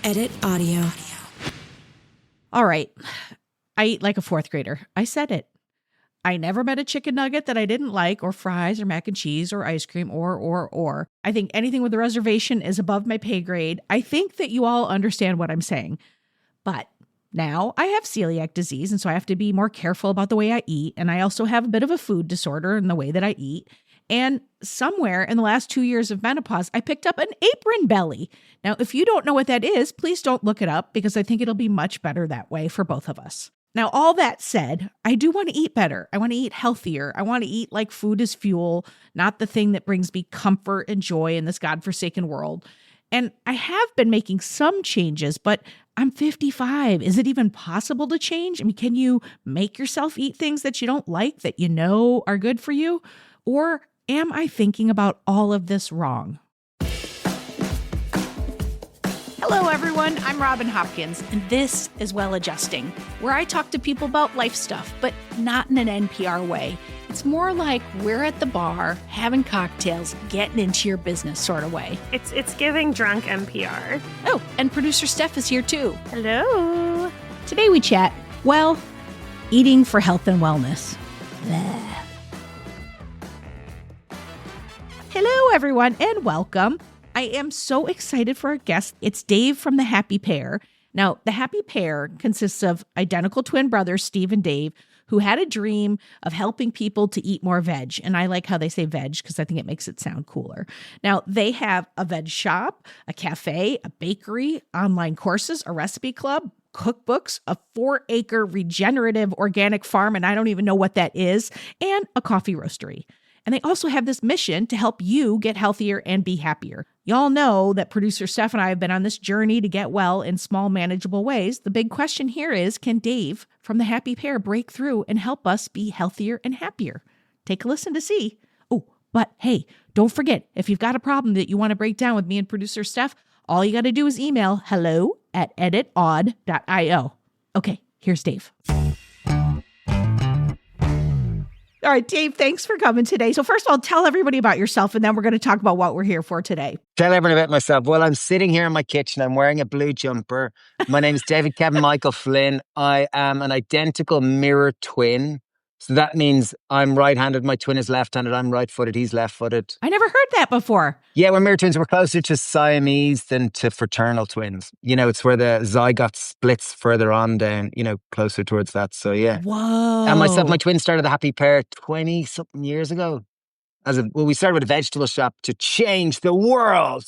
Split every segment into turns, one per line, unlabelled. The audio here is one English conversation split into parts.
Edit audio.
All right. I eat like a fourth grader. I said it. I never met a chicken nugget that I didn't like, or fries, or mac and cheese, or ice cream, or. I think anything with a reservation is above my pay grade. I think that you all understand what I'm saying. But now I have celiac disease, and so I have to be more careful about the way I eat. And I also have a bit of a food disorder in the way that I eat. And somewhere in the last 2 years of menopause, I picked up an apron belly. Now, if you don't know what that is, please don't look it up, because I think it'll be much better that way for both of us. Now, all that said, I do want to eat better. I want to eat healthier. I want to eat like food is fuel, not the thing that brings me comfort and joy in this godforsaken world. And I have been making some changes, but I'm 55. Is it even possible to change? I mean, can you make yourself eat things that you don't like, that you know are good for you? Or am I thinking about all of this wrong? Hello, everyone. I'm Robin Hopkins, and this is Well Adjusting, where I talk to people about life stuff, but not in an NPR way. It's more like we're at the bar, having cocktails, getting into your business sort of way.
It's giving drunk NPR.
Oh, and producer Steph is here too.
Hello.
Today we chat, well, eating for health and wellness. Blah. Hello, everyone, and welcome. I am so excited for our guest. It's Dave from the Happy Pear. Now, the Happy Pear consists of identical twin brothers, Steve and Dave, who had a dream of helping people to eat more veg. And I like how they say veg because I think it makes it sound cooler. Now, they have a veg shop, a cafe, a bakery, online courses, a recipe club, cookbooks, a 4-acre regenerative organic farm, and I don't even know what that is, and a coffee roastery. And they also have this mission to help you get healthier and be happier. Y'all know that producer Steph and I have been on this journey to get well in small, manageable ways. The big question here is, can Dave from the Happy Pear break through and help us be healthier and happier? Take a listen to see. Oh, but hey, don't forget, if you've got a problem that you want to break down with me and producer Steph, all you got to do is email hello@editaud.io. Okay, here's Dave. All right, Dave, thanks for coming today. So first of all, tell everybody about yourself, and then we're going to talk about what we're here for today.
Tell everyone about myself. Well, I'm sitting here in my kitchen. I'm wearing a blue jumper. My name is David Kevin Michael Flynn. I am an identical mirror twin. So that means I'm right-handed. My twin is left-handed. I'm right-footed. He's left-footed.
I never heard that before.
Yeah, we're mirror twins. We're closer to Siamese than to fraternal twins. You know, it's where the zygote splits further on down, you know, closer towards that. So, yeah.
Whoa.
And myself, my twin started the Happy Pear 20-something years ago. We started with a vegetable shop to change the world,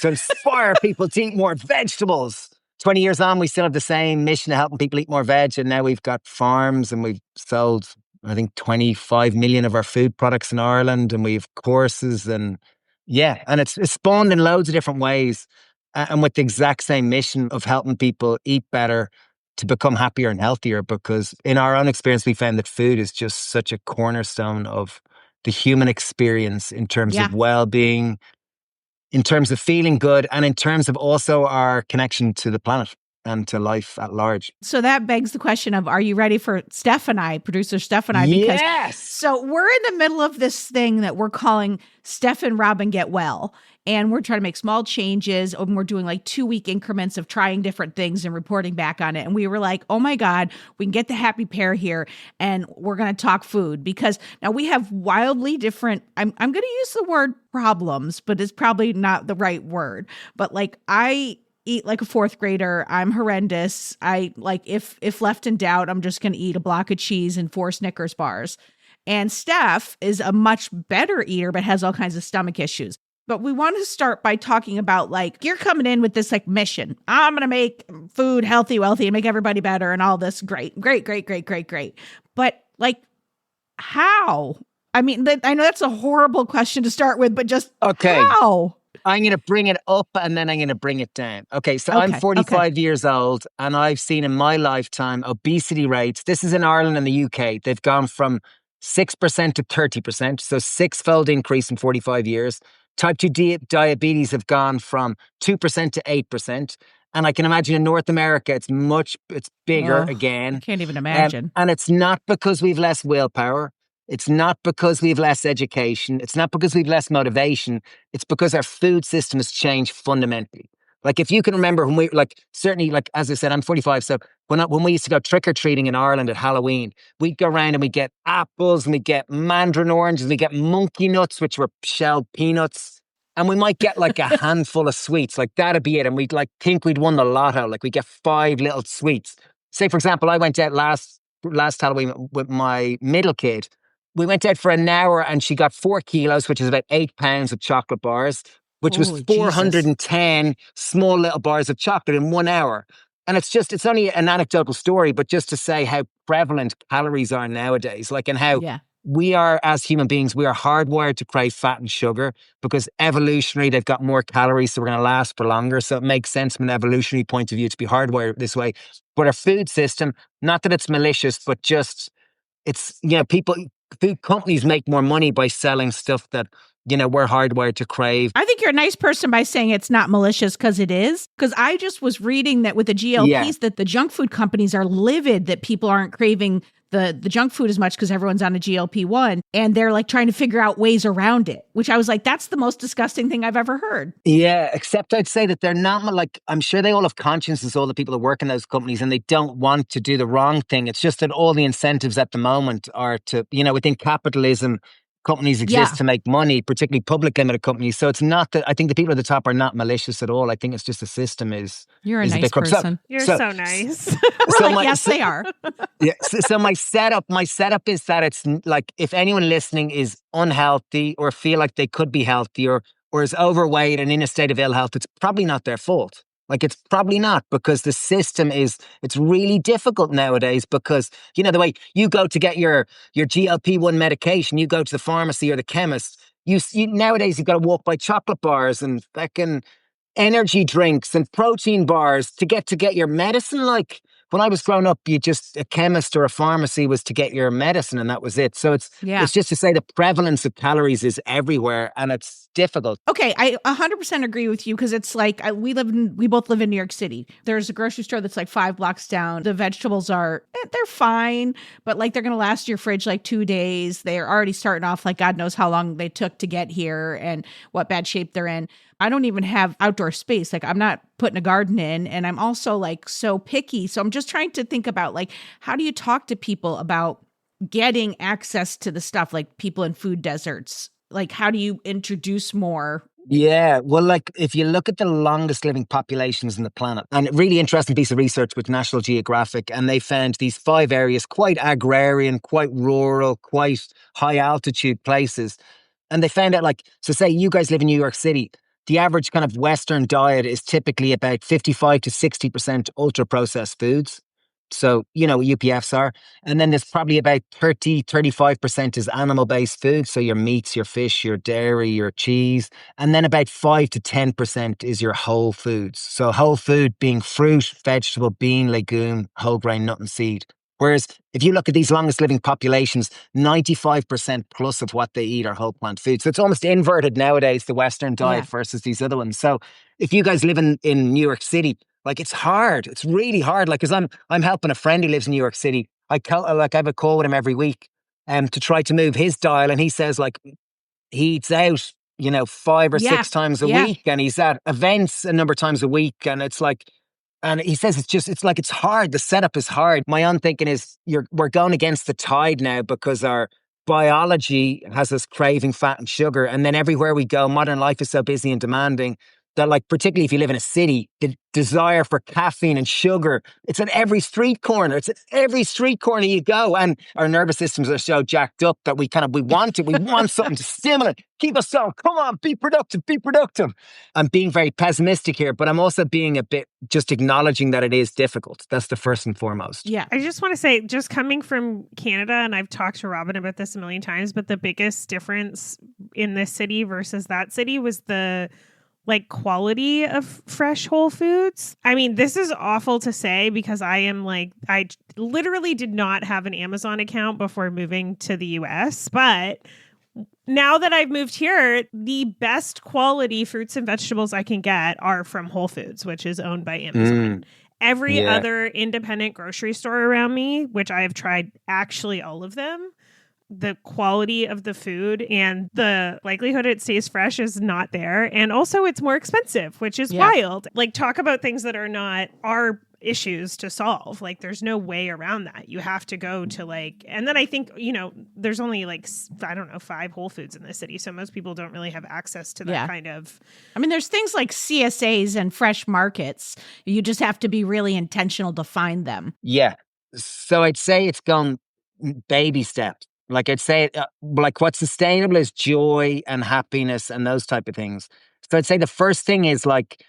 to inspire people to eat more vegetables. 20 years on, we still have the same mission of helping people eat more veg. And now we've got farms and we've sold, I think, 25 million of our food products in Ireland, and we have courses, and yeah, and it's spawned in loads of different ways, and with the exact same mission of helping people eat better to become happier and healthier, because in our own experience, we found that food is just such a cornerstone of the human experience in terms of well-being, in terms of feeling good, and in terms of also our connection to the planet and to life at large.
So that begs the question of, are you ready for Steph and I, producer Steph and I? Because,
yes!
So we're in the middle of this thing that we're calling Steph and Robin Get Well. And we're trying to make small changes, and we're doing like 2-week increments of trying different things and reporting back on it. And we were like, oh my God, we can get the Happy Pear here and we're going to talk food, because now we have wildly different, I'm going to use the word problems, but it's probably not the right word. But like, I eat like a fourth grader. I'm horrendous. I like, if left in doubt, I'm just going to eat a block of cheese and 4 Snickers bars. And Steph is a much better eater, but has all kinds of stomach issues. But we want to start by talking about, like, you're coming in with this like mission. I'm going to make food healthy, wealthy, and make everybody better and all this. Great. But like, how? I mean, I know that's a horrible question to start with, but just how?
I'm going to bring it up and then I'm going to bring it down. Okay, so I'm 45 years old, and I've seen in my lifetime obesity rates. This is in Ireland and the UK. They've gone from 6% to 30%, so 6-fold increase in 45 years. Type 2 diabetes have gone from 2% to 8%. And I can imagine in North America, it's bigger again.
I can't even imagine.
And it's not because we've less willpower. It's not because we've less education. It's not because we've less motivation. It's because our food system has changed fundamentally. Like if you can remember when we like certainly like as I said, I'm 45, so when we used to go trick or treating in Ireland at Halloween, we'd go around and we'd get apples and we'd get mandarin oranges, we get monkey nuts, which were shelled peanuts. And we might get like a handful of sweets, like that'd be it. And we'd like think we'd won the lotto, like we get 5 little sweets. Say, for example, I went out last Halloween with my middle kid. We went out for an hour and she got 4 kilos, which is about 8 pounds of chocolate bars, which was
Holy
410 small little bars of chocolate in 1 hour. And it's only an anecdotal story, but just to say how prevalent calories are nowadays, like, and how
Yeah.
we are, as human beings, we are hardwired to crave fat and sugar because evolutionary, they've got more calories, so we're going to last for longer. So it makes sense from an evolutionary point of view to be hardwired this way. But our food system, not that it's malicious, but just it's, food companies make more money by selling stuff that, we're hardwired to crave.
I think you're a nice person by saying it's not malicious because it is. Because I just was reading that with the GLPs that the junk food companies are livid that people aren't craving the junk food as much because everyone's on a GLP-1 and they're like trying to figure out ways around it, which I was like, that's the most disgusting thing I've ever heard.
Yeah, except I'd say that they're not like, I'm sure they all have consciences, all the people that work in those companies, and they don't want to do the wrong thing. It's just that all the incentives at the moment are to, within capitalism, companies exist to make money, particularly public limited companies. So it's not that, I think the people at the top are not malicious at all. I think it's just the system is.
You're a
is
nice
bit corrupt.
person.
You're so nice.
We're like, yes, they are.
Yeah. So my setup is that it's like if anyone listening is unhealthy or feel like they could be healthy or is overweight and in a state of ill health, it's probably not their fault. Like it's probably not, because the system it's really difficult nowadays because, the way you go to get your GLP-1 medication, you go to the pharmacy or the chemist, you nowadays you've got to walk by chocolate bars and fucking energy drinks and protein bars to get your medicine. Like when I was growing up, a chemist or a pharmacy was to get your medicine and that was it. So it's just to say the prevalence of calories is everywhere and it's difficult.
Okay, I 100% agree with you because it's like we both live in New York City. There's a grocery store that's like 5 blocks down. The vegetables they're fine, but like they're going to last your fridge like 2 days. They're already starting off like God knows how long they took to get here and what bad shape they're in. I don't even have outdoor space. Like I'm not putting a garden in, and I'm also like so picky. So I'm just trying to think about like, how do you talk to people about getting access to the stuff, like people in food deserts? Like, how do you introduce more?
Yeah, well, like if you look at the longest living populations on the planet, and a really interesting piece of research with National Geographic, and they found these 5 areas, quite agrarian, quite rural, quite high altitude places. And they found out so say you guys live in New York City, the average kind of Western diet is typically about 55 to 60% ultra processed foods. So, what UPFs are. And then there's probably about 35% is animal-based food. So your meats, your fish, your dairy, your cheese. And then about 5 to 10% is your whole foods. So whole food being fruit, vegetable, bean, legume, whole grain, nut and seed. Whereas if you look at these longest living populations, 95% plus of what they eat are whole plant food. So it's almost inverted nowadays, the Western diet versus these other ones. So if you guys live in New York City, like it's hard. It's really hard. Like, cause I'm helping a friend who lives in New York City. I have a call with him every week to try to move his dial. And he says like he eats out, 5 or 6 times a week, and he's at events a number of times a week. And it's like, and he says it's hard. The setup is hard. My own thinking is we're going against the tide now because our biology has us craving fat and sugar. And then everywhere we go, modern life is so busy and demanding that, like, particularly if you live in a city, the desire for caffeine and sugar, it's at every street corner. It's at every street corner you go. And our nervous systems are so jacked up that we want it. We want something to stimulate, keep us going. Come on, be productive, be productive. I'm being very pessimistic here, but I'm also being a bit just acknowledging that it is difficult. That's the first and foremost.
Yeah. I just want to say, just coming from Canada, and I've talked to Robin about this a million times, but the biggest difference in this city versus that city was the quality of fresh whole foods. I mean, this is awful to say because I literally did not have an Amazon account before moving to the US, but now that I've moved here, the best quality fruits and vegetables I can get are from Whole Foods, which is owned by Amazon. Every other independent grocery store around me, which I have tried actually all of them, the quality of the food and the likelihood it stays fresh is not there. And also it's more expensive, which is wild. Like, talk about things that are not our issues to solve. Like, there's no way around that. You have to go to like, and then I think, there's only like, I don't know, 5 Whole Foods in the city. So most people don't really have access to that kind of.
I mean, there's things like CSAs and fresh markets. You just have to be really intentional to find them.
Yeah. So I'd say it's gone baby steps. Like I'd say, like what's sustainable is joy and happiness and those type of things. So I'd say the first thing is like,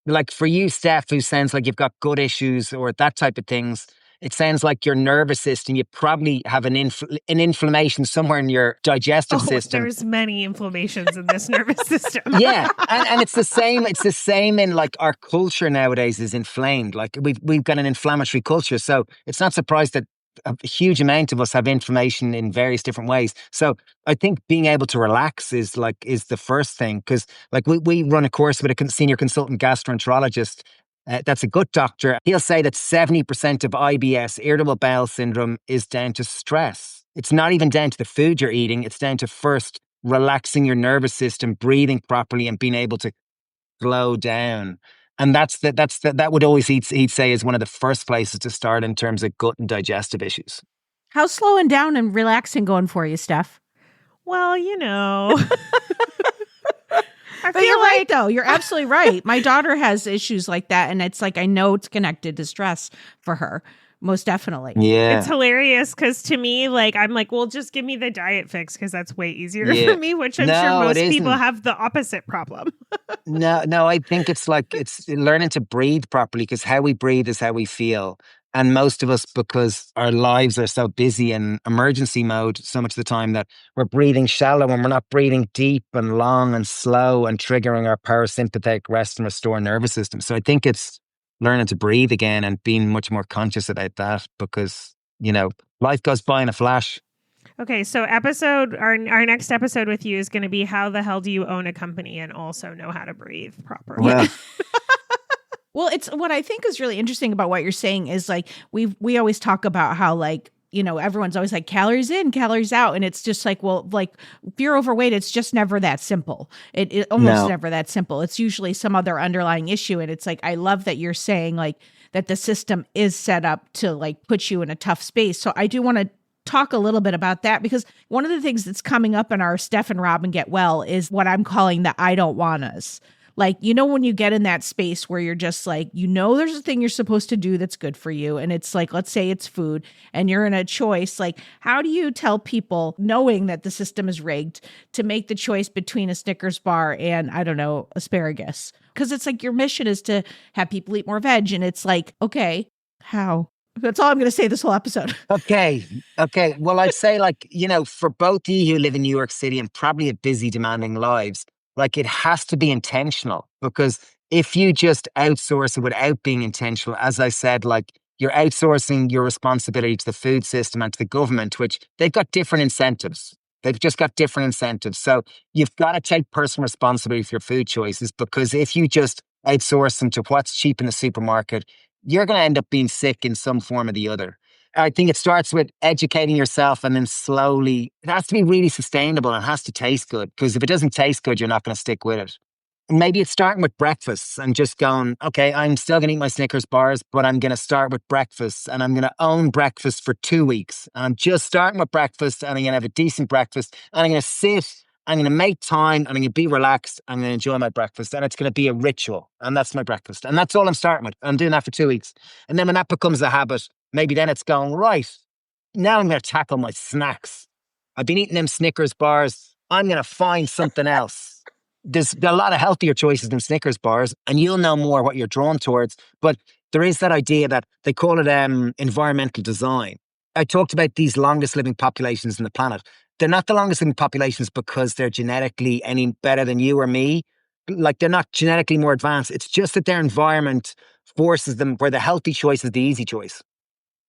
like for you, Steph, who sounds like you've got gut issues or that type of things, it sounds like your nervous system, you probably have an inflammation somewhere in your digestive system.
There's many inflammations in this nervous system.
Yeah. And it's the same in like our culture nowadays is inflamed. Like we've got an inflammatory culture. So it's not surprised that a huge amount of us have inflammation in various different ways. So I think being able to relax is the first thing. Because like we run a course with a senior consultant gastroenterologist. That's a gut doctor. He'll say that 70% of IBS, irritable bowel syndrome, is down to stress. It's not even down to the food you're eating. It's down to first relaxing your nervous system, breathing properly, and being able to slow down. And that would always he'd say is one of the first places to start in terms of gut and digestive issues.
How's slowing down and relaxing going for you, Steph?
Well,
But you're right, though. You're absolutely right. My daughter has issues like that, and it's like I know it's connected to stress for her. Most definitely.
Yeah.
It's hilarious because to me, like, I'm like, well, just give me the diet fix because that's way easier for me, which I'm sure most people have the opposite problem.
No, I think it's learning to breathe properly, because how we breathe is how we feel. And most of us, because our lives are so busy in emergency mode so much of the time, that we're breathing shallow and we're not breathing deep and long and slow and triggering our parasympathetic rest and restore nervous system. So I think it's learning to breathe again and being much more conscious about that, because, life goes by in a flash.
Okay, so our next episode with you is going to be how the hell do you own a company and also know how to breathe properly?
Well,
Well, it's what I think is really interesting about what you're saying is like we always talk about how like, everyone's always like calories in, calories out. And it's just like, well, like if you're overweight, it's just never that simple. It almost never that simple. It's usually some other underlying issue. And it's like, I love that you're saying like that the system is set up to like put you in a tough space. So I do want to talk a little bit about that, because one of the things that's coming up in our Steph and Robin Get Well is what I'm calling the I don't wannas. Like, when you get in that space where you're just like, there's a thing you're supposed to do that's good for you. And it's like, let's say it's food and you're in a choice. Like, how do you tell people, knowing that the system is rigged, to make the choice between a Snickers bar and, I don't know, asparagus? Because it's like your mission is to have people eat more veg. And it's like, okay, how? That's all I'm going to say this whole episode.
Okay. Well, I'd say for both of you who live in New York City and probably have busy, demanding lives, like it has to be intentional, because if you just outsource it without being intentional, as I said, like you're outsourcing your responsibility to the food system and to the government, which they've got different incentives. They've just got different incentives. So you've got to take personal responsibility for your food choices, because if you just outsource them to what's cheap in the supermarket, you're going to end up being sick in some form or the other. I think it starts with educating yourself, and then slowly, it has to be really sustainable and it has to taste good, because if it doesn't taste good, you're not going to stick with it. And maybe it's starting with breakfasts and just going, okay, I'm still going to eat my Snickers bars, but I'm going to start with breakfast, and I'm going to own breakfast for 2 weeks. And I'm just starting with breakfast, and I'm going to have a decent breakfast, and I'm going to sit, I'm going to make time, and I'm going to be relaxed, I'm going to enjoy my breakfast, and it's going to be a ritual. And that's my breakfast. And that's all I'm starting with. I'm doing that for 2 weeks. And then when that becomes a habit, maybe then it's going, right, now I'm going to tackle my snacks. I've been eating them Snickers bars. I'm going to find something else. There's a lot of healthier choices than Snickers bars, and you'll know more what you're drawn towards. But there is that idea that they call it environmental design. I talked about these longest living populations on the planet. They're not the longest living populations because they're genetically any better than you or me. Like, they're not genetically more advanced. It's just that their environment forces them where the healthy choice is the easy choice.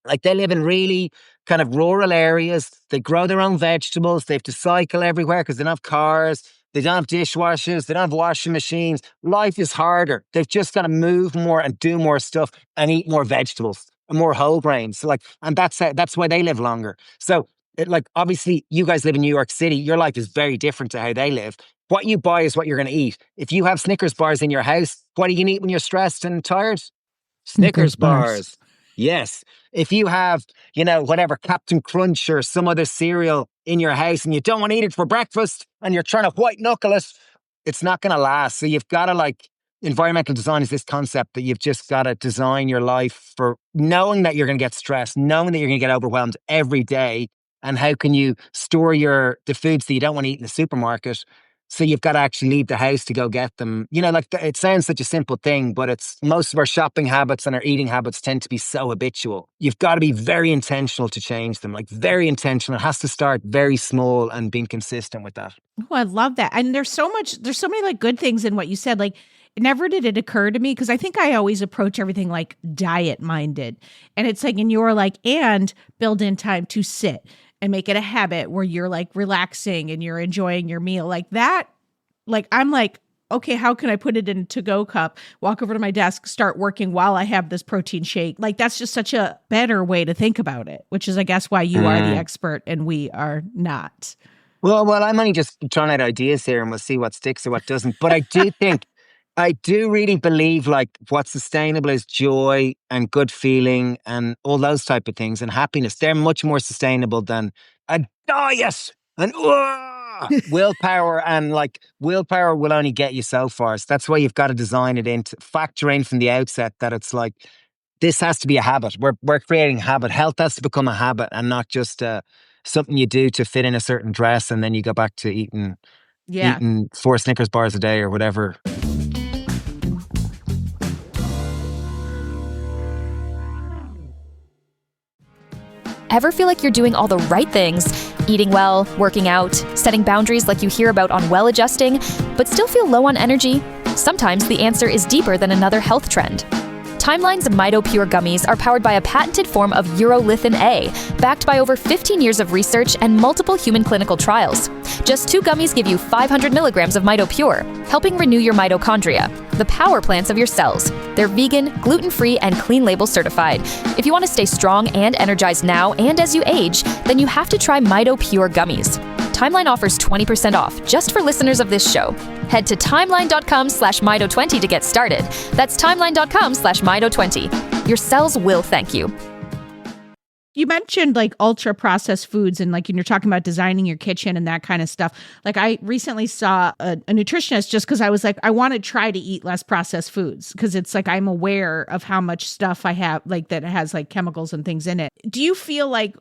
Like, they live in really kind of rural areas. They grow their own vegetables. They have to cycle everywhere because they don't have cars. They don't have dishwashers. They don't have washing machines. Life is harder. They've just got to move more and do more stuff and eat more vegetables and more whole grains. So and that's why they live longer. So like obviously you guys live in New York City. Your life is very different to how they live. What you buy is what you're going to eat. If you have Snickers bars in your house, what are you going to eat when you're stressed and tired? Snickers bars. Yes. If you have, whatever, Captain Crunch or some other cereal in your house and you don't want to eat it for breakfast and you're trying to white knuckle it, it's not going to last. So you've got to environmental design is this concept that you've just got to design your life for knowing that you're going to get stressed, knowing that you're going to get overwhelmed every day. And how can you store the foods that you don't want to eat in the supermarket? So you've got to actually leave the house to go get them. It sounds such a simple thing, but most of our shopping habits and our eating habits tend to be so habitual. You've got to be very intentional to change them, like very intentional. It has to start very small and being consistent with that.
Oh, I love that. And there's so many like good things in what you said. Like, never did it occur to me, because I think I always approach everything like diet minded. And it's like, and you're like, and build in time to sit and make it a habit where you're like relaxing and you're enjoying your meal like that. Like, I'm like, okay, how can I put it in a to-go cup, walk over to my desk, start working while I have this protein shake? Like, that's just such a better way to think about it, which is, I guess, why you are the expert and we are not.
Well, I'm only just trying out ideas here and we'll see what sticks or what doesn't. But I do really believe like what's sustainable is joy and good feeling and all those type of things and happiness. They're much more sustainable than a diet and willpower. And like willpower will only get you so far. So that's why you've got to design it factor in from the outset that it's like, this has to be a habit. We're creating a habit. Health has to become a habit and not just something you do to fit in a certain dress and then you go back to eating 4 Snickers bars a day or whatever.
Ever feel like you're doing all the right things, eating well, working out, setting boundaries like you hear about on Well Adjusting, but still feel low on energy? Sometimes the answer is deeper than another health trend. Timeline's Mito Pure gummies are powered by a patented form of urolithin A, backed by over 15 years of research and multiple human clinical trials. Just 2 gummies give you 500 milligrams of Mito Pure, helping renew your mitochondria, the power plants of your cells. They're vegan, gluten-free, and clean label certified. If you want to stay strong and energized now and as you age, then you have to try Mito Pure gummies. Timeline offers 20% off just for listeners of this show. Head to timeline.com/Mito20 to get started. That's timeline.com/Mito20. Your cells will thank you.
You mentioned like ultra processed foods and like, and you're talking about designing your kitchen and that kind of stuff. Like, I recently saw a nutritionist just because I was like, I want to try to eat less processed foods because it's like I'm aware of how much stuff I have like that has like chemicals and things in it. Do you feel like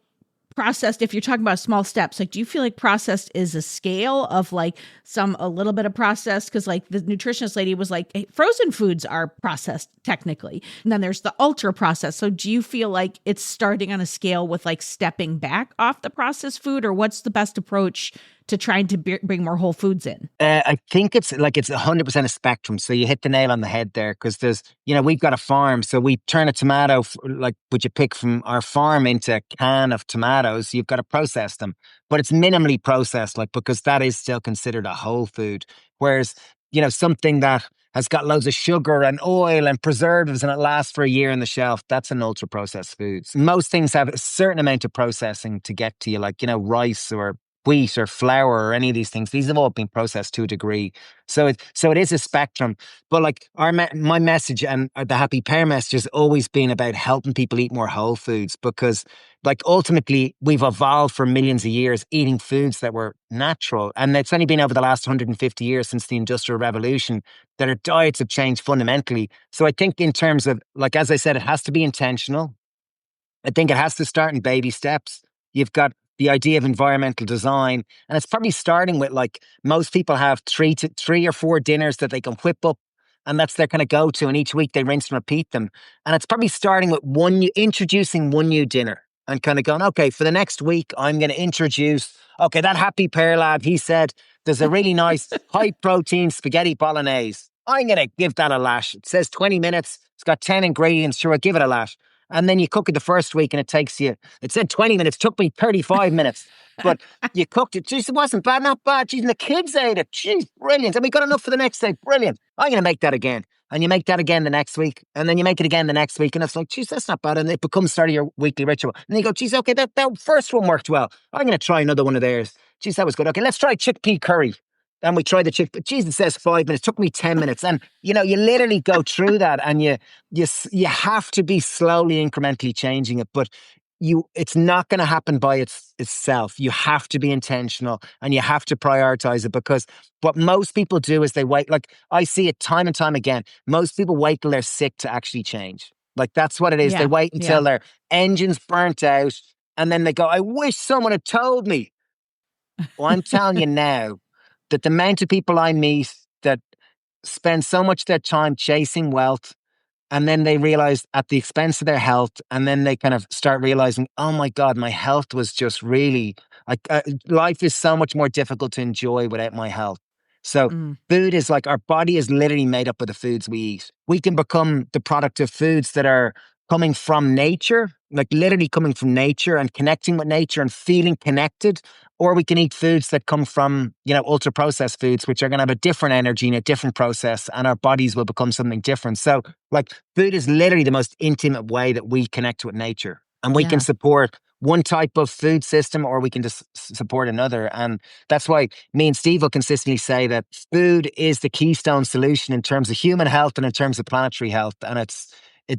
processed, if you're talking about small steps, like, do you feel like processed is a scale of like a little bit of processed? Because like the nutritionist lady was like, hey, frozen foods are processed technically. And then there's the ultra processed. So do you feel like it's starting on a scale with like stepping back off the processed food, or what's the best approach to trying to bring more whole foods in?
I think it's 100% a spectrum. So you hit the nail on the head there, because there's, we've got a farm. So we turn a tomato, would you pick from our farm into a can of tomatoes, you've got to process them. But it's minimally processed, because that is still considered a whole food. Whereas, something that has got loads of sugar and oil and preservatives and it lasts for a year on the shelf, that's an ultra processed food. Most things have a certain amount of processing to get to you, rice or wheat or flour or any of these things. These have all been processed to a degree. So it is a spectrum. But my message and the Happy Pear message has always been about helping people eat more whole foods, because ultimately we've evolved for millions of years eating foods that were natural. And it's only been over the last 150 years since the Industrial Revolution that our diets have changed fundamentally. So I think in terms of, as I said, it has to be intentional. I think it has to start in baby steps. You've got the idea of environmental design, and it's probably starting with most people have 3 or 4 dinners that they can whip up, and that's their kind of go-to, and each week they rinse and repeat them. And it's probably starting with introducing one new dinner and kind of going, okay, for the next week, I'm going to introduce, okay, that Happy Pear lad, he said, there's a really nice high protein spaghetti bolognese. I'm going to give that a lash. It says 20 minutes. It's got 10 ingredients. Sure, I'll give it a lash. And then you cook it the first week and it said 20 minutes, took me 35 minutes. But you cooked it. Jeez, it wasn't bad, not bad. Jeez, and the kids ate it. Jeez, brilliant. And we got enough for the next day. Brilliant. I'm going to make that again. And you make that again the next week. And then you make it again the next week. And it's like, geez, that's not bad. And it becomes sort of your weekly ritual. And then you go, geez, okay, that first one worked well. I'm going to try another one of theirs. Geez, that was good. Okay, let's try chickpea curry. And we tried the chickpea. Geez, it says 5 minutes. It took me 10 minutes. And, you know, you literally go through that and you have to be slowly, incrementally changing it. But it's not going to happen by itself. You have to be intentional and you have to prioritize it, because what most people do is they wait. Like, I see it time and time again. Most people wait till they're sick to actually change. Like, that's what it is.
Yeah,
They wait until their engine's burnt out and then they go, I wish someone had told me. Well, I'm telling you now that the amount of people I meet that spend so much of their time chasing wealth, and then they realize at the expense of their health, and then they kind of start realizing, oh my God, my health was just really, like, life is so much more difficult to enjoy without my health. So food is like, our body is literally made up of the foods we eat. We can become the product of foods that are coming from nature, like literally coming from nature and connecting with nature and feeling connected. Or we can eat foods that come from, you know, ultra processed foods, which are going to have a different energy and a different process, and our bodies will become something different. So, like, food is literally the most intimate way that we connect with nature, and we can support one type of food system, or we can just support another. And that's why me and Steve will consistently say that food is the keystone solution in terms of human health and in terms of planetary health. And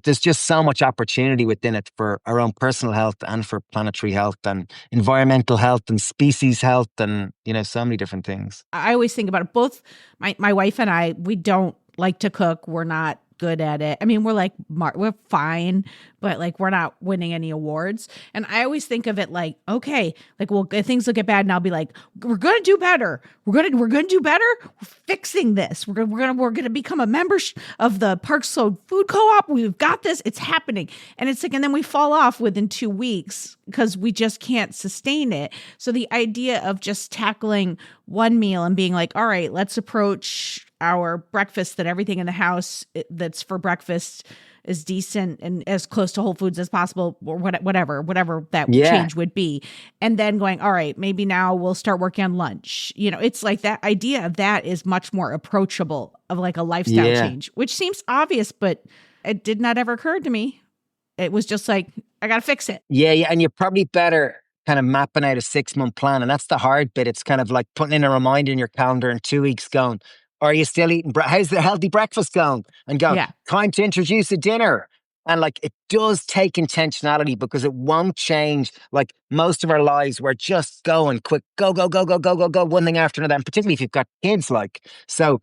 there's just so much opportunity within it for our own personal health and for planetary health and environmental health and species health and, you know, so many different things.
I always think about it. Both my wife and I, we don't like to cook. We're not good at it. I mean, we're fine, but like, we're not winning any awards. And I always think of it like, okay, like, well, things will get bad and I'll be like, we're going to do better. We're going to do better. We're fixing this. We're going to become a member of the Park Slope Food Co-op. We've got this. It's happening. And it's like, and then we fall off within 2 weeks because we just can't sustain it. So the idea of just tackling one meal and being like, all right, let's approach our breakfast, that everything in the house that's for breakfast is decent and as close to Whole Foods as possible, or whatever that change would be. And then going, all right, maybe now we'll start working on lunch. You know, it's like that idea of that is much more approachable, of like a lifestyle change, which seems obvious, but it did not ever occur to me. It was just like, I got to fix it.
Yeah. And you're probably better kind of mapping out a 6-month plan. And that's the hard bit. It's kind of like putting in a reminder in your calendar in 2 weeks going, are you still eating? How's the healthy breakfast going? And go, time to introduce a dinner. And like, it does take intentionality, because it won't change. Like, most of our lives, we're just going quick, go, one thing after another. And particularly if you've got kids, like, so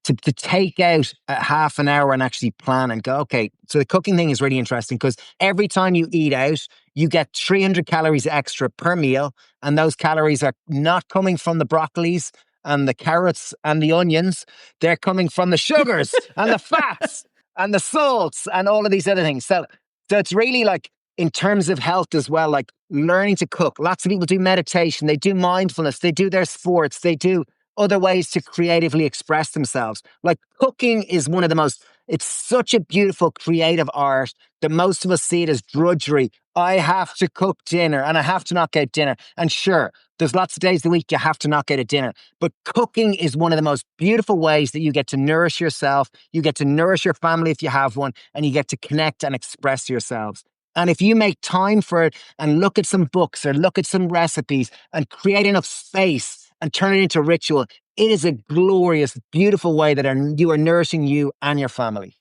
to take out a half an hour and actually plan and go, okay, so the cooking thing is really interesting, because every time you eat out, you get 300 calories extra per meal. And those calories are not coming from the broccolis and the carrots and the onions. They're coming from the sugars and the fats and the salts and all of these other things. So it's really like, in terms of health as well, like learning to cook. Lots of people do meditation, they do mindfulness, they do their sports, they do other ways to creatively express themselves. Like, cooking is one of the most, it's such a beautiful creative art that most of us see it as drudgery. I have to cook dinner and I have to knock out dinner. And sure, there's lots of days of the week you have to knock out a dinner. But cooking is one of the most beautiful ways that you get to nourish yourself. You get to nourish your family if you have one, and you get to connect and express yourselves. And if you make time for it and look at some books or look at some recipes and create enough space and turn it into a ritual, it is a glorious, beautiful way that you are nourishing you and your family.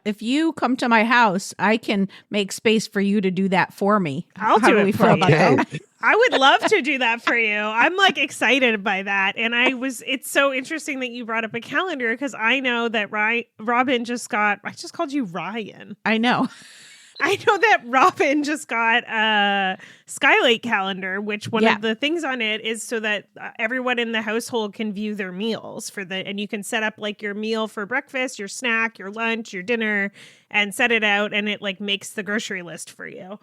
If you come to my house, I can make space for you to do that for me.
I'll do it for you.
That?
I would love to do that for you. I'm like excited by that. And it's so interesting that you brought up a calendar, because I know that Robin I just called you Ryan.
I know.
I know that Robin just got a Skylight calendar, which one of the things on it is so that everyone in the household can view their meals and you can set up like your meal for breakfast, your snack, your lunch, your dinner, and set it out, and it like makes the grocery list for you.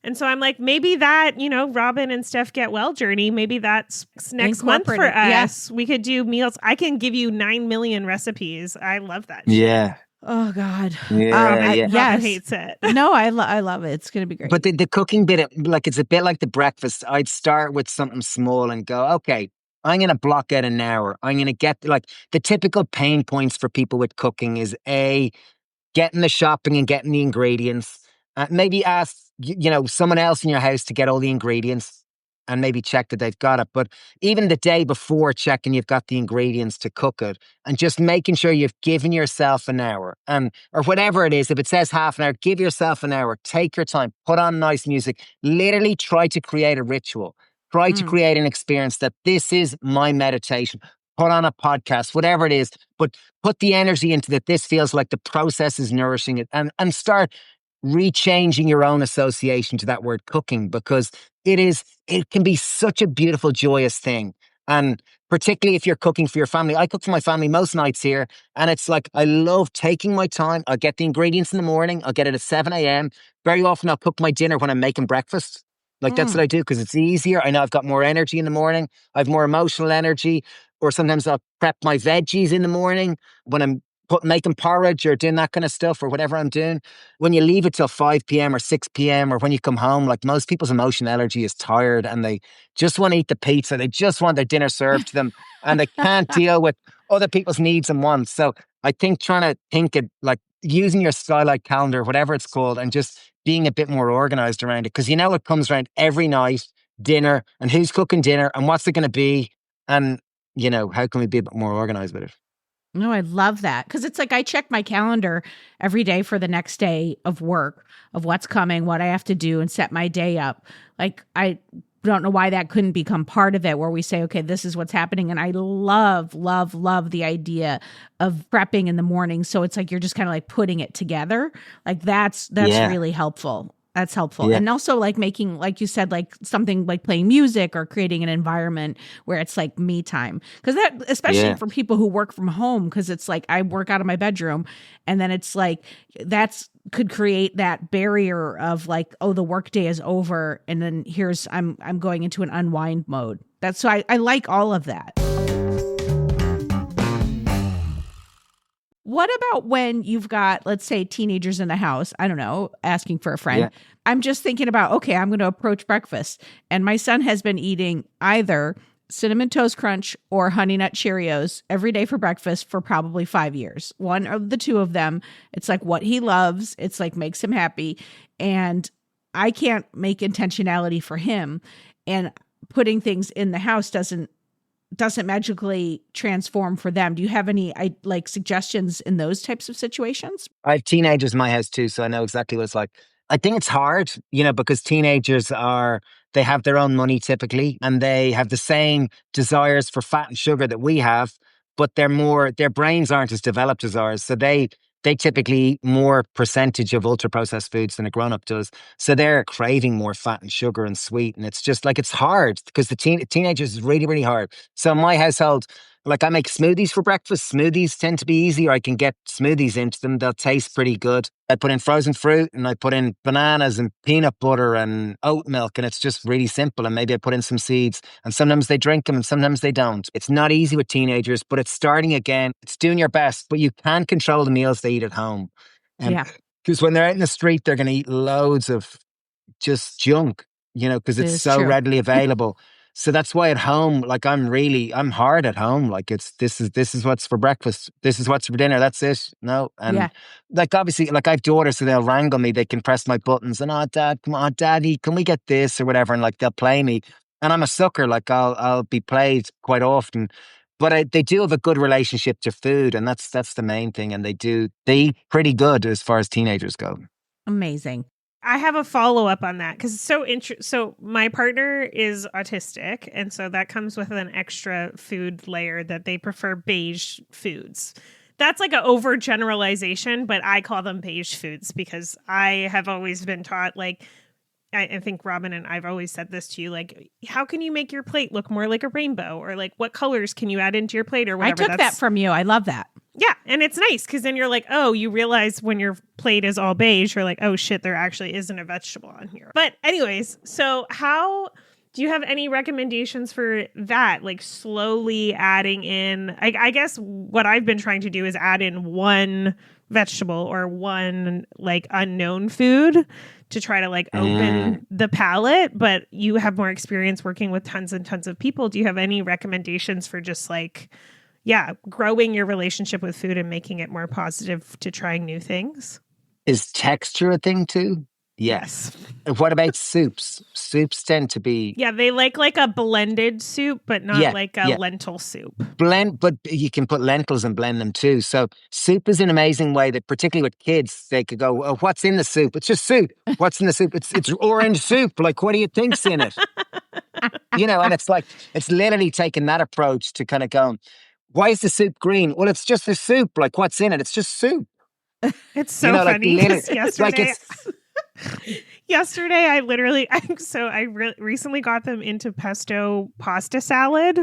And so I'm like, maybe that, Robin and Steph Get Well journey, maybe that's next month for us. Yes. We could do meals. I can give you 9 million recipes. I love that shit.
Yeah.
Oh God.
Yes. Hates it.
No, I love it. It's going to be great.
But the cooking bit, like, it's a bit like the breakfast. I'd start with something small and go, okay, I'm going to block out an hour. I'm going to get like the typical pain points for people with cooking is getting the shopping and getting the ingredients. Maybe ask, someone else in your house to get all the ingredients and maybe check that they've got it. But even the day before, checking you've got the ingredients to cook it and just making sure you've given yourself an hour or whatever it is. If it says half an hour, give yourself an hour, take your time, put on nice music, literally try to create a ritual, try to create an experience that this is my meditation. Put on a podcast, whatever it is, but put the energy into that. This feels like the process is nourishing it and start rechanging your own association to that word cooking because it can be such a beautiful, joyous thing. And particularly if you're cooking for your family, I cook for my family most nights here. And it's like, I love taking my time. I'll get the ingredients in the morning. I'll get it at 7 a.m. Very often I'll cook my dinner when I'm making breakfast. Like that's what I do because it's easier. I know I've got more energy in the morning. I have more emotional energy. Or sometimes I'll prep my veggies in the morning when I'm making porridge or doing that kind of stuff or whatever I'm doing. When you leave it till 5 p.m. or 6 p.m. or when you come home, like most people's emotional energy is tired and they just want to eat the pizza. They just want their dinner served to them and they can't deal with other people's needs and wants. So I think trying to think it like using your skylight calendar, whatever it's called, and just being a bit more organized around it. Because it comes around every night, dinner, and who's cooking dinner and what's it going to be? And how can we be a bit more organized with it?
No, I love that. Because it's like I check my calendar every day for the next day of work, of what's coming, what I have to do, and set my day up. Like, I don't know why that couldn't become part of it where we say, okay, this is what's happening. And I love, love, love the idea of prepping in the morning. So it's like you're just kind of like putting it together. Like that's really helpful. That's helpful.
Yeah.
And also like making, like you said, like something like playing music or creating an environment where it's like me time. Because that, especially for people who work from home, because it's like I work out of my bedroom and then it's like could create that barrier of like, oh, the workday is over. And then I'm going into an unwind mode. So I like all of that. What about when you've got, let's say, teenagers in the house, I don't know, asking for a friend. Yeah. I'm just thinking about, okay, I'm going to approach breakfast. And my son has been eating either Cinnamon Toast Crunch or Honey Nut Cheerios every day for breakfast for probably 5 years. One of the two of them, it's like what he loves. It's like makes him happy. And I can't make intentionality for him. And putting things in the house doesn't magically transform for them. Do you have any suggestions in those types of situations?
I have teenagers in my house too, so I know exactly what it's like. I think it's hard, because teenagers they have their own money typically, and they have the same desires for fat and sugar that we have, but their brains aren't as developed as ours. So they typically eat more percentage of ultra processed foods than a grown up does. So they're craving more fat and sugar and sweet. And it's just like, it's hard because the teenagers is really, really hard. So in my household, like I make smoothies for breakfast. Smoothies tend to be easy, or I can get smoothies into them. They'll taste pretty good. I put in frozen fruit and I put in bananas and peanut butter and oat milk, and it's just really simple. And maybe I put in some seeds, and sometimes they drink them and sometimes they don't. It's not easy with teenagers, but it's starting again. It's doing your best, but you can control the meals they eat at home. Because when they're out in the street, they're going to eat loads of just junk, because it's so readily available. So that's why at home, like I'm hard at home. Like this is what's for breakfast. This is what's for dinner. That's it. No. And like, obviously, like I have daughters, so they'll wrangle me. They can press my buttons and, oh, Dad, come on, Daddy, can we get this or whatever? And like, they'll play me. And I'm a sucker. Like I'll be played quite often, but they do have a good relationship to food. And that's the main thing. And they eat pretty good as far as teenagers go.
Amazing.
I have a follow-up on that because it's so interesting. So my partner is autistic, and so that comes with an extra food layer that they prefer beige foods. That's like an overgeneralization, but I call them beige foods because I have always been taught, like, I think Robin and I've always said this to you, like, how can you make your plate look more like a rainbow? Or like, what colors can you add into your plate or whatever?
I took that from you. I love that.
Yeah. And it's nice because then you're like, oh, you realize when your plate is all beige, you're like, oh shit, there actually isn't a vegetable on here. But anyways, so do you have any recommendations for that? Like slowly adding in, I guess what I've been trying to do is add in one vegetable or one like unknown food to try to like open the palate, but you have more experience working with tons and tons of people. Do you have any recommendations for just like, growing your relationship with food and making it more positive to trying new things?
Is texture a thing too?
Yes.
What about soups? Soups tend to be
Yeah, they like a blended soup, but not like a lentil soup.
but you can put lentils and blend them too. So soup is an amazing way that, particularly with kids, they could go, "Oh, what's in the soup? It's just soup. What's in the soup? It's orange soup. Like, what do you think's in it?" And it's like, it's literally taking that approach to kind of going, "Why is the soup green?" Well, it's just a soup. Like, what's in it? It's just soup.
It's so funny. Yesterday,
Like
yesterday, I recently got them into pesto pasta salad.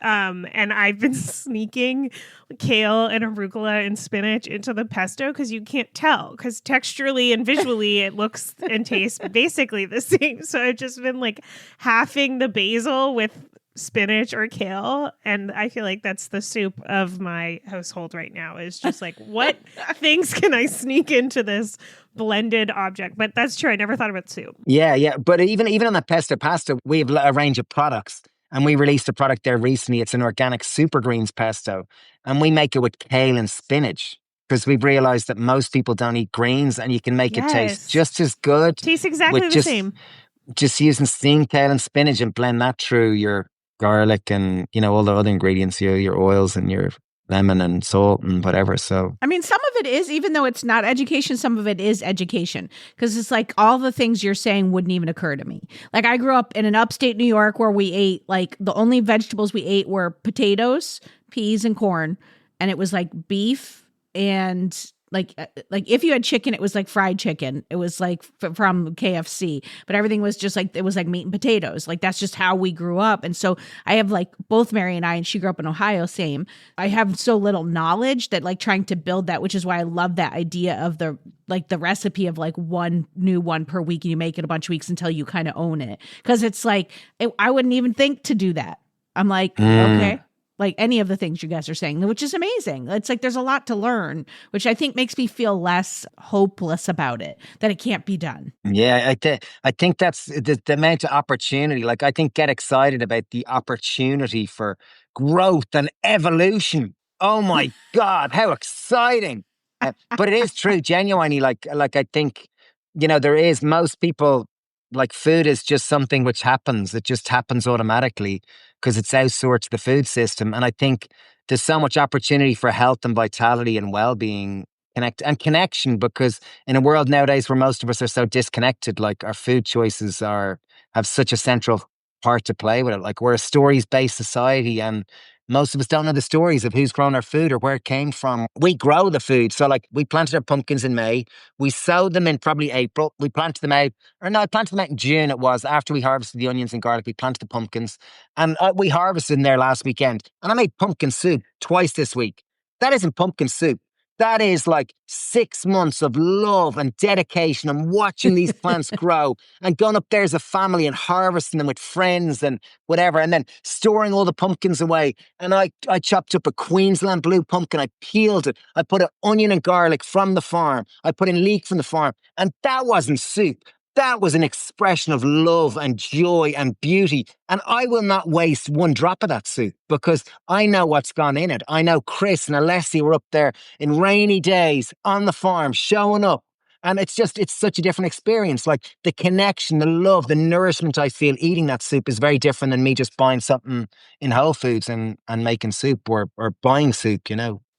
And I've been sneaking kale and arugula and spinach into the pesto because you can't tell, because texturally and visually it looks and tastes basically the same. So I've just been like halving the basil with spinach or kale, and I feel like that's the soup of my household right now, is just like, what things can I sneak into this blended object? But that's true, I never thought about soup.
Yeah, but even on the pesto pasta, we have a range of products, and we released a product there recently. It's an organic super greens pesto, and we make it with kale and spinach, because we've realized that most people don't eat greens, and you can make it taste just as good.
Tastes exactly the same.
Just using steamed kale and spinach and blend that through your garlic and, all the other ingredients, your oils and your lemon and salt and whatever. So,
I mean, some of it is, even though it's not education, some of it is education, because it's like all the things you're saying wouldn't even occur to me. Like, I grew up in an upstate New York where we ate, like, the only vegetables we ate were potatoes, peas, and corn. And it was like beef and like if you had chicken, it was like fried chicken. It was like from KFC, but everything was just like, it was like meat and potatoes. Like, that's just how we grew up. And so I have like both Mary and I, and she grew up in Ohio, same. I have so little knowledge that like trying to build that, which is why I love that idea of the recipe of like one new one per week, and you make it a bunch of weeks until you kind of own it. Cause it's like, I wouldn't even think to do that. I'm like, okay. Like any of the things you guys are saying, which is amazing. It's like there's a lot to learn, which I think makes me feel less hopeless about it, that it can't be done.
Yeah, I think that's the amount of opportunity. Like, I think get excited about the opportunity for growth and evolution. Oh my God, how exciting. But it is true, genuinely. Like I think, there is, most people, like, food is just something which happens. It just happens automatically because it's outsourced to the food system. And I think there's so much opportunity for health and vitality and well-being and connection, because in a world nowadays where most of us are so disconnected, like, our food choices have such a central part to play with it. Like, we're a stories-based society, and most of us don't know the stories of who's grown our food or where it came from. We grow the food. So, like, we planted our pumpkins in May. We sowed them in probably April. I planted them out in June. It was after we harvested the onions and garlic. We planted the pumpkins, and we harvested in there last weekend. And I made pumpkin soup twice this week. That isn't pumpkin soup. That is like 6 months of love and dedication and watching these plants grow and going up there as a family and harvesting them with friends and whatever, and then storing all the pumpkins away. And I chopped up a Queensland blue pumpkin. I peeled it. I put an onion and garlic from the farm. I put in leek from the farm. And that wasn't soup. That was an expression of love and joy and beauty. And I will not waste one drop of that soup, because I know what's gone in it. I know Chris and Alessia were up there in rainy days on the farm showing up. And it's such a different experience. Like, the connection, the love, the nourishment I feel eating that soup is very different than me just buying something in Whole Foods and making soup or buying soup,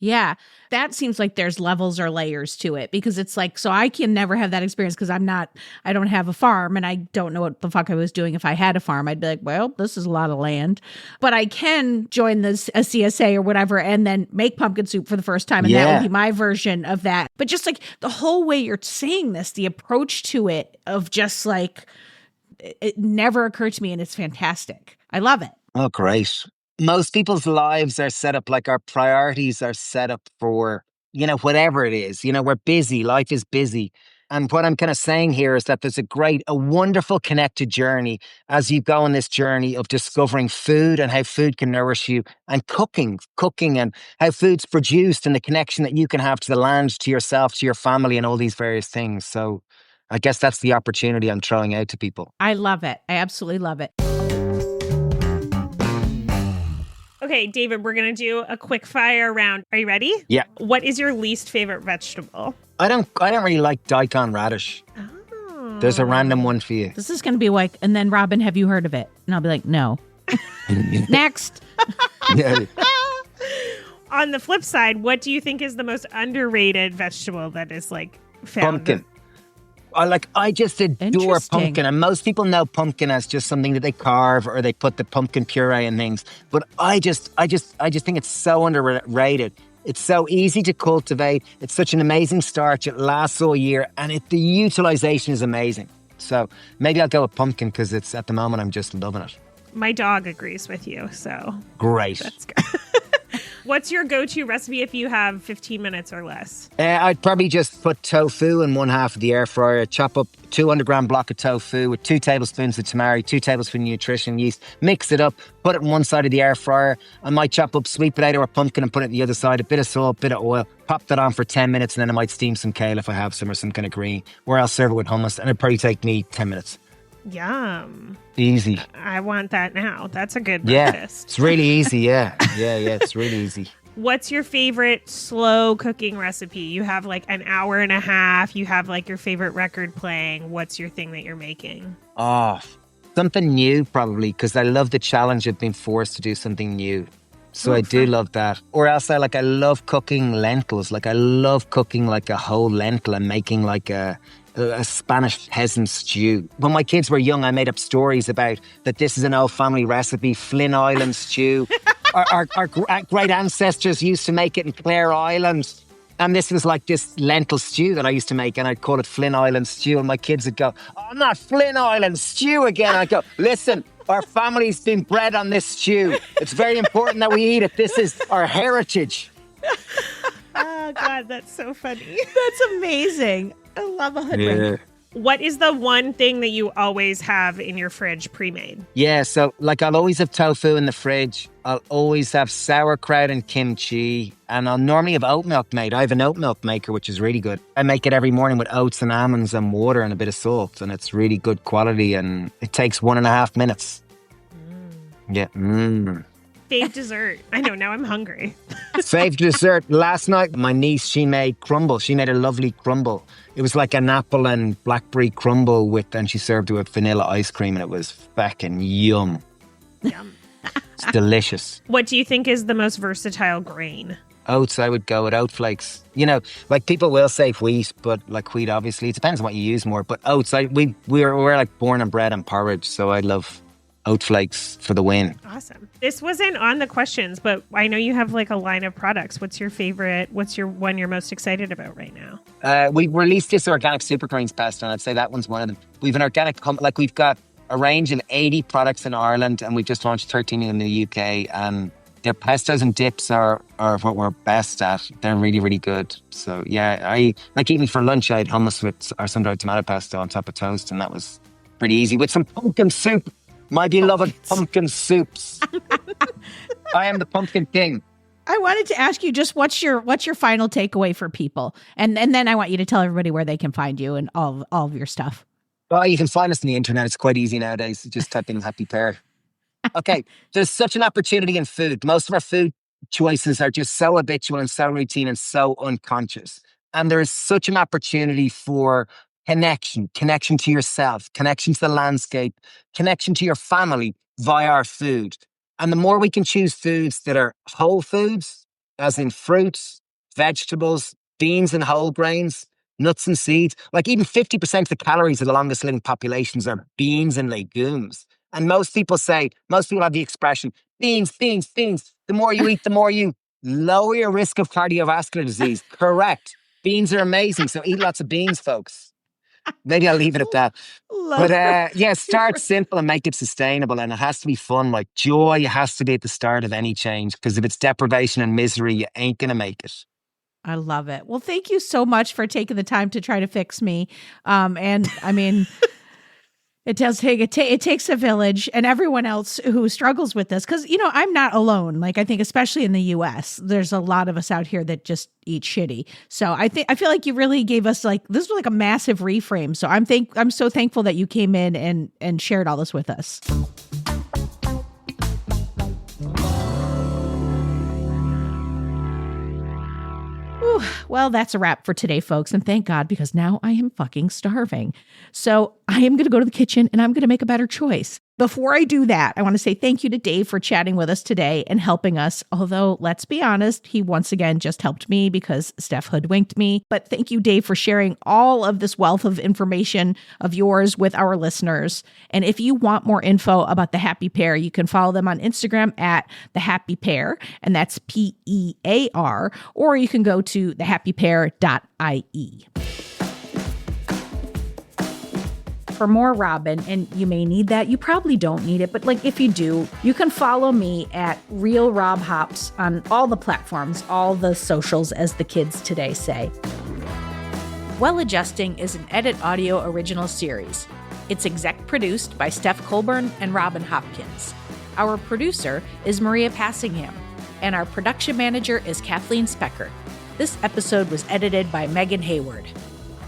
Yeah, that seems like there's levels or layers to it, because it's like, so I can never have that experience because I don't have a farm, and I don't know what the fuck I was doing if I had a farm. I'd be like, well, this is a lot of land, but I can join a CSA or whatever and then make pumpkin soup for the first time. And that would be my version of that. But just like the whole way you're saying this, the approach to it of just like, it never occurred to me, and it's fantastic. I love it.
Oh, great. Most people's lives are set up, like, our priorities are set up for, whatever it is. We're busy. Life is busy. And what I'm kind of saying here is that there's a wonderful connected journey as you go on this journey of discovering food and how food can nourish you, and cooking and how food's produced and the connection that you can have to the land, to yourself, to your family, and all these various things. So I guess that's the opportunity I'm throwing out to people.
I love it. I absolutely love it.
Okay, David, we're going to do a quick fire round. Are you ready?
Yeah.
What is your least favorite vegetable?
I don't really like daikon radish.
Oh.
There's a random one for you.
This is going to be like, and then Robin, have you heard of it? And I'll be like, no. Next.
Yeah.
On the flip side, what do you think is the most underrated vegetable that is like found?
Pumpkin. I just adore
Interesting.
pumpkin, and most people know pumpkin as just something that they carve or they put the pumpkin puree in things. But I just think it's so underrated. It's so easy to cultivate. It's such an amazing starch. It lasts all year, and the utilization is amazing. So maybe I'll go with pumpkin because it's at the moment I'm just loving it.
My dog agrees with you, so
Great.
that's good. What's your go-to recipe if you have 15 minutes or less?
I'd probably just put tofu in one half of the air fryer, chop up 200-gram block of tofu with 2 tablespoons of tamari, 2 tablespoons of nutrition yeast, mix it up, put it on one side of the air fryer. I might chop up sweet potato or pumpkin and put it on the other side, a bit of salt, bit of oil, pop that on for 10 minutes, and then I might steam some kale if I have some, or some kind of green, or I'll serve it with hummus, and it'd probably take me 10 minutes.
Yum.
Easy.
I want that now. That's a good
Yeah,
breakfast.
it's really easy, yeah, it's really easy.
What's your favorite slow cooking recipe? You have like an hour and a half. You have like your favorite record playing. What's your thing that you're making?
Oh, something new probably, because I love the challenge of being forced to do something new. So I do love that. Or else I love cooking lentils. I love cooking like a whole lentil and making like a Spanish peasant stew. When my kids were young, I made up stories about that this is an old family recipe, Flynn Island stew. Our great ancestors used to make it in Clare Island. And this was like this lentil stew that I used to make, and I'd call it Flynn Island stew. And my kids would go, "Oh, not Flynn Island stew again." I'd go, "Listen, our family's been bred on this stew. It's very important that we eat it. This is our heritage."
Oh, God, that's so funny.
That's amazing. I love a hoodwink.
What is the one thing that you always have in your fridge pre-made?
Yeah, so I'll always have tofu in the fridge. I'll always have sauerkraut and kimchi. And I'll normally have oat milk made. I have an oat milk maker, which is really good. I make it every morning with oats and almonds and water and a bit of salt. And it's really good quality, and it takes 1.5 minutes. Yeah.
Fave dessert. I know, now I'm hungry.
Fave dessert. Last night, my niece, she made crumble. She made a lovely crumble. It was like an apple and blackberry crumble and she served it with vanilla ice cream, and it was fucking yum.
Yum.
It's delicious.
What do you think is the most versatile grain?
Oats, I would go with oat flakes. You know, like people will say wheat, but like wheat, obviously, it depends on what you use more. But oats, we're like born and bred on porridge, so I love oat flakes for the win.
Awesome. This wasn't on the questions, but I know you have like a line of products. What's your favorite? What's your one you're most excited about right now?
We released this organic super greens pasta, and I'd say that one's one of them. We've an organic, we've got a range of 80 products in Ireland, and we've just launched 13 in the UK. And their pestos and dips are what we're best at. They're really, really good. So yeah, I like even for lunch, I had hummus with our sun-dried tomato pesto on top of toast, and that was pretty easy with some pumpkin soup. My beloved pumpkin soups. I am the pumpkin king.
I wanted to ask you just what's your final takeaway for people, and then I want you to tell everybody where they can find you and all of your stuff.
Well, you can find us on the internet. It's quite easy nowadays. Just type in Happy Pear. Okay, there's such an opportunity in food. Most of our food choices are just so habitual and so routine and so unconscious. And there is such an opportunity for connection to yourself, connection to the landscape, connection to your family via our food. And the more we can choose foods that are whole foods, as in fruits, vegetables, beans and whole grains, nuts and seeds, like even 50% of the calories of the longest living populations are beans and legumes. And most people have the expression, beans. The more you eat, the more you lower your risk of cardiovascular disease. Correct. Beans are amazing. So eat lots of beans, folks. Maybe I'll leave it at that. Start simple and make it sustainable. And it has to be fun. Like joy has to be at the start of any change. Because if it's deprivation and misery, you ain't going to make it.
I love it. Well, thank you so much for taking the time to try to fix me. And I mean, it does take it takes a village and everyone else who struggles with this, because I'm not alone. Like, I think especially in the US, there's a lot of us out here that just eat shitty. So I feel like you really gave us this was like a massive reframe. So I'm so thankful that you came in and shared all this with us. Whew. Well, that's a wrap for today, folks. And thank God, because now I am fucking starving. So I am going to go to the kitchen and I'm going to make a better choice. Before I do that, I want to say thank you to Dave for chatting with us today and helping us. Although, let's be honest, he once again just helped me because Steph hoodwinked me. But thank you, Dave, for sharing all of this wealth of information of yours with our listeners. And if you want more info about The Happy Pear, you can follow them on Instagram at The Happy Pear, and that's PEAR, or you can go to thehappypear.ie. For more Robin, and you may need that, you probably don't need it, but if you do, you can follow me at Real Rob Hops on all the platforms, all the socials, as the kids today say. Well Adjusting is an Edit Audio original series. It's exec produced by Steph Colburn and Robin Hopkins. Our producer is Maria Passingham, and our production manager is Kathleen Specker. This episode was edited by Megan Hayward.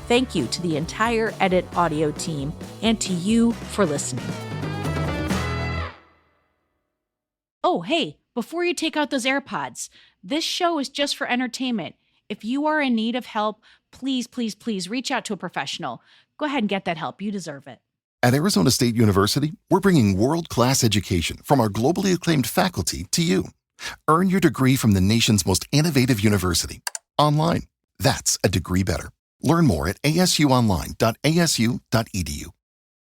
Thank you to the entire Edit Audio team and to you for listening. Oh, hey, before you take out those AirPods, this show is just for entertainment. If you are in need of help, please, please, please reach out to a professional. Go ahead and get that help. You deserve it.
At Arizona State University, we're bringing world-class education from our globally acclaimed faculty to you. Earn your degree from the nation's most innovative university. Online. That's a degree better. Learn more at asuonline.asu.edu.